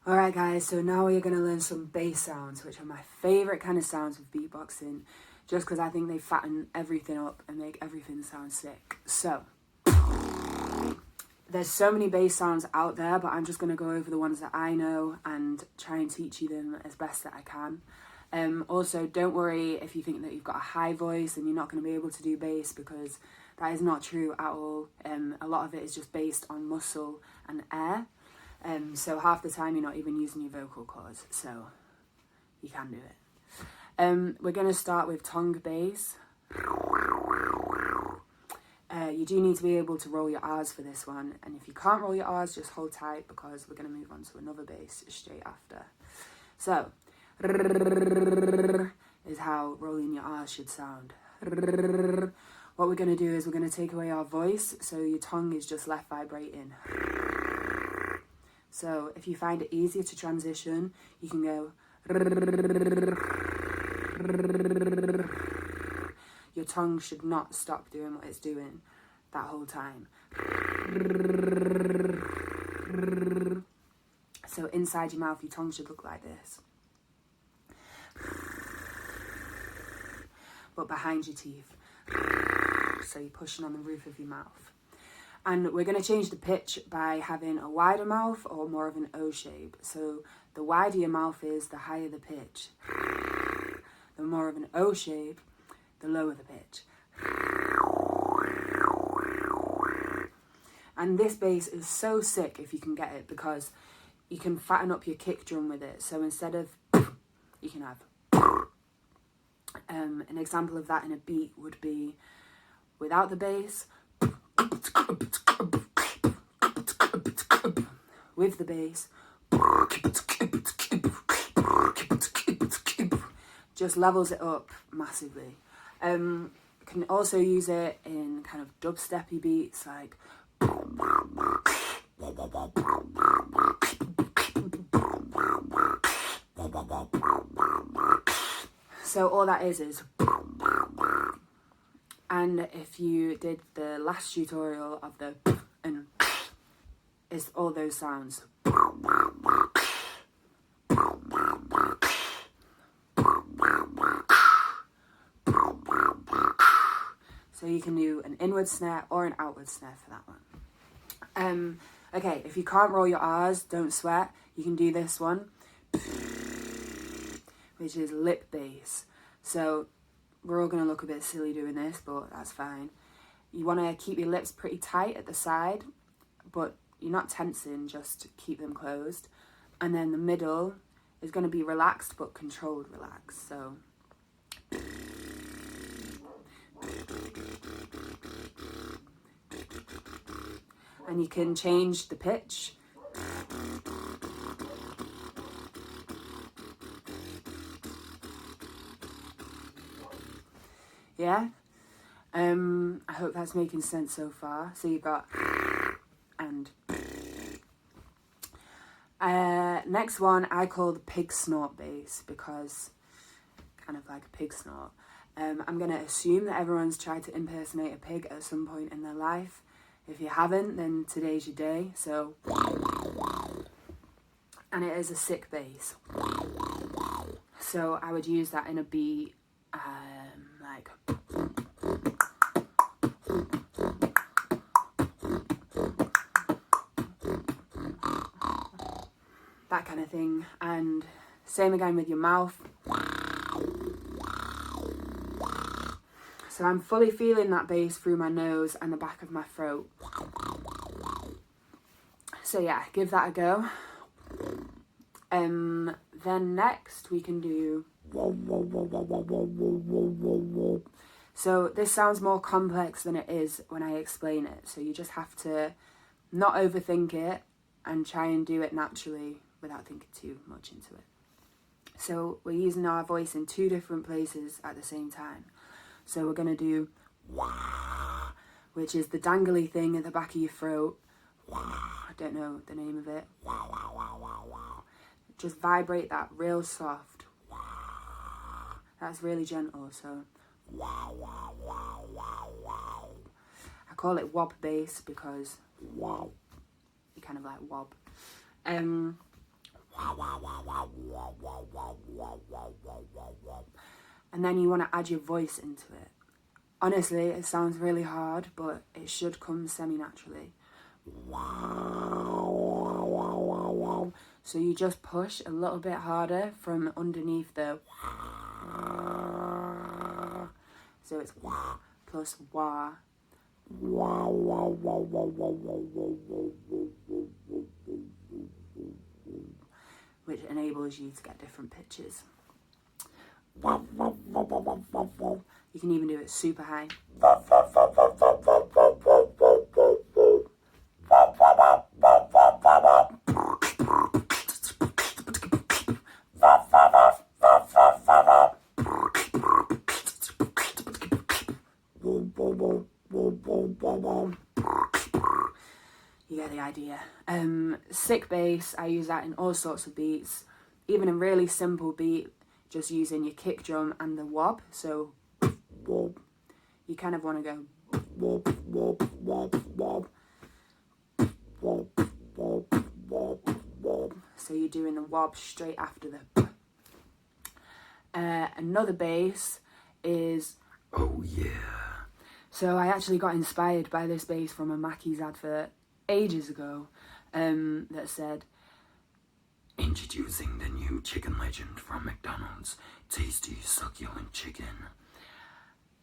Alright guys, so now we're going to learn some bass sounds, which are my favourite kind of sounds with beatboxing, just because I think they fatten everything up and make everything sound sick. So, there's so many bass sounds out there, but I'm just going to go over the ones that I know and try and teach you them as best that I can. Also, don't worry if you think that you've got a high voice and you're not going to be able to do bass, because that is not true at all. A lot of it is just based on muscle and air. So half the time you're not even using your vocal cords, so you can do it. We're going to start with tongue bass. You do need to be able to roll your R's for this one, and if you can't roll your R's, just hold tight, because we're going to move on to another bass straight after. So, is how rolling your R's should sound. What we're going to do is we're going to take away our voice, so your tongue is just left vibrating. So if you find it easier to transition, you can go. Your tongue should not stop doing what it's doing that whole time. So inside your mouth, your tongue should look like this. But behind your teeth. So you're pushing on the roof of your mouth. And we're going to change the pitch by having a wider mouth or more of an O shape. So the wider your mouth is, the higher the pitch. The more of an O shape, the lower the pitch. And this bass is so sick if you can get it, because you can fatten up your kick drum with it. So instead of, you can have. An example of that in a beat would be, without the bass, with the bass, just levels it up massively. Can also use it in kind of dubsteppy beats, like so all that is and if you did the last tutorial of the and it's all those sounds. So you can do an inward snare or an outward snare for that one. Okay, if you can't roll your R's, don't sweat. You can do this one, which is lip bass. So we're all going to look a bit silly doing this, but that's fine. You want to keep your lips pretty tight at the side, but you're not tensing, just keep them closed. And then the middle is going to be relaxed, but controlled relaxed. So and you can change the pitch. Yeah? I hope that's making sense so far. So you've got and next one I call the pig snort bass, because kind of like a pig snort. I'm going to assume that everyone's tried to impersonate a pig at some point in their life. If you haven't, then today's your day. So, and it is a sick bass. So I would use that in a beat, like that kind of thing. And same again with your mouth. So I'm fully feeling that bass through my nose and the back of my throat. So yeah, give that a go. Then next we can do. So this sounds more complex than it is when I explain it. So you just have to not overthink it and try and do it naturally without thinking too much into it. So we're using our voice in two different places at the same time. So we're going to do wah, which is the dangly thing at the back of your throat. Wah, I don't know the name of it. Wah, wah, wah, wah, wah. Just vibrate that real soft. Wah. That's really gentle, so wah, wah, wah, wah, wah. I call it wob bass because wow, you kind of like wob. Wah, And then you want to add your voice into it. Honestly, it sounds really hard, but it should come semi-naturally. So you just push a little bit harder from underneath the. So it's wah plus wah. Which enables you to get different pitches. You can even do it super high. You get the idea. Sick bass, I use that in all sorts of beats. Even a really simple beat, just using your kick drum and the wob. So you kind of want to go wob, wob, wob, wob, wob, wob, wob, wob. So you're doing the wob straight after the. Another bass is oh yeah. So I actually got inspired by this bass from a Mackey's advert ages ago that said, "Introducing the new chicken legend from McDonald's, tasty succulent chicken."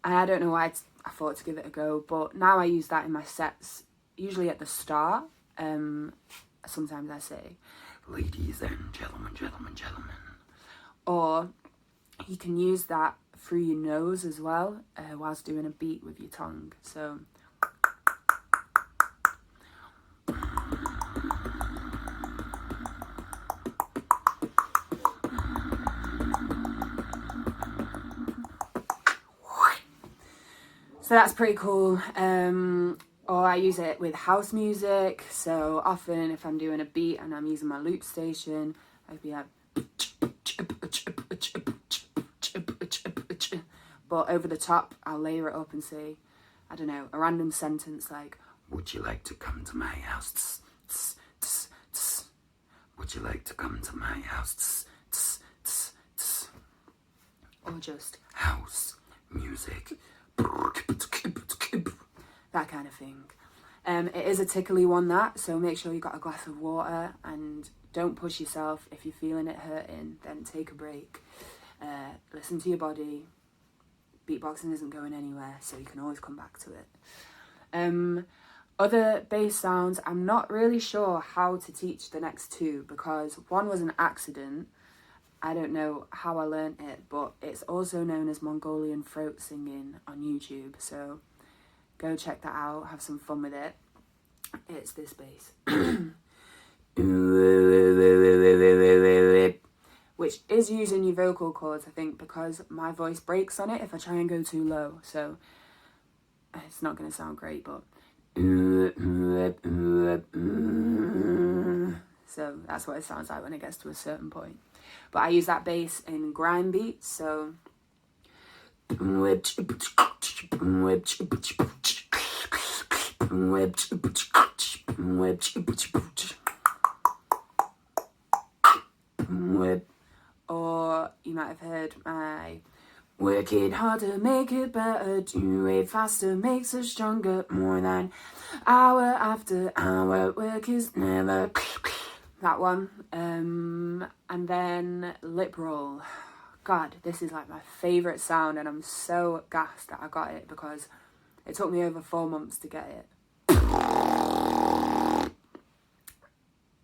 And I don't know why I thought to give it a go, but now I use that in my sets, usually at the start. Sometimes I say, "Ladies and gentlemen, gentlemen, gentlemen." Or you can use that through your nose as well, whilst doing a beat with your tongue. So that's pretty cool. Or I use it with house music. So often if I'm doing a beat and I'm using my loop station, I'd be like, but over the top, I'll layer it up and say, I don't know, a random sentence like, "Would you like to come to my house? Tss, tss, tss, tss. Would you like to come to my house? Tss, tss, tss, tss." Or just house music. That kind of thing. It is a tickly one, that, so make sure you've got a glass of water and don't push yourself. If you're feeling it hurting, then take a break. Listen to your body. Beatboxing isn't going anywhere, so you can always come back to it. Other bass sounds, I'm not really sure how to teach the next two because one was an accident. I don't know how I learnt it, but it's also known as Mongolian throat singing on YouTube, so go check that out, have some fun with it. It's this bass. Which is using your vocal cords, I think, because my voice breaks on it if I try and go too low. So it's not going to sound great, but. So that's what it sounds like when it gets to a certain point. But I use that bass in grind beats, so. Or you might have heard my "Work it harder, make it better, do it faster, makes us stronger, more than hour after hour, work is never." That one. And then lip roll. God, this is like my favourite sound, and I'm so gassed that I got it because it took me over 4 months to get it.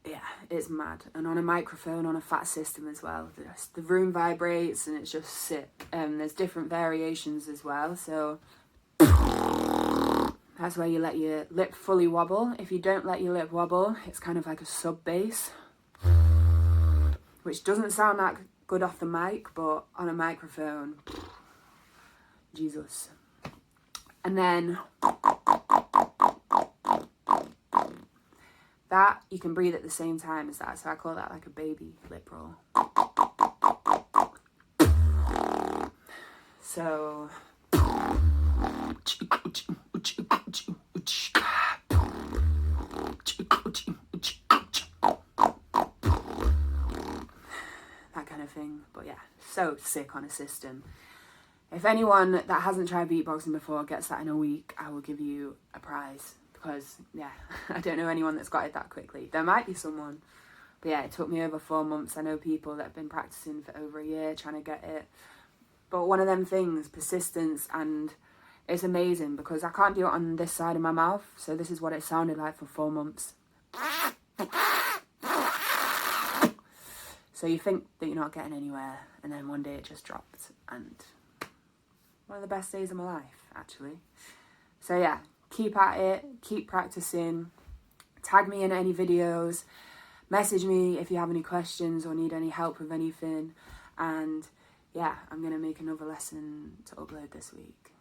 Yeah, it's mad. And on a microphone, on a fat system as well. The room vibrates and it's just sick. There's different variations as well, so that's where you let your lip fully wobble. If you don't let your lip wobble, it's kind of like a sub bass, which doesn't sound that good off the mic, but on a microphone, Jesus. And then that, you can breathe at the same time as that, so I call that like a baby lip roll. So kind of thing. But yeah, so sick on a system. If anyone that hasn't tried beatboxing before gets that in a week, I will give you a prize. Because, yeah, I don't know anyone that's got it that quickly. There might be someone. But yeah, it took me over 4 months. I know people that have been practicing for over a year trying to get it. But one of them things, persistence, and it's amazing because I can't do it on this side of my mouth. So this is what it sounded like for 4 months. So you think that you're not getting anywhere, and then one day it just dropped. And one of the best days of my life, actually. So yeah, keep at it, keep practicing. Tag me in any videos. Message me if you have any questions or need any help with anything. And yeah, I'm going to make another lesson to upload this week.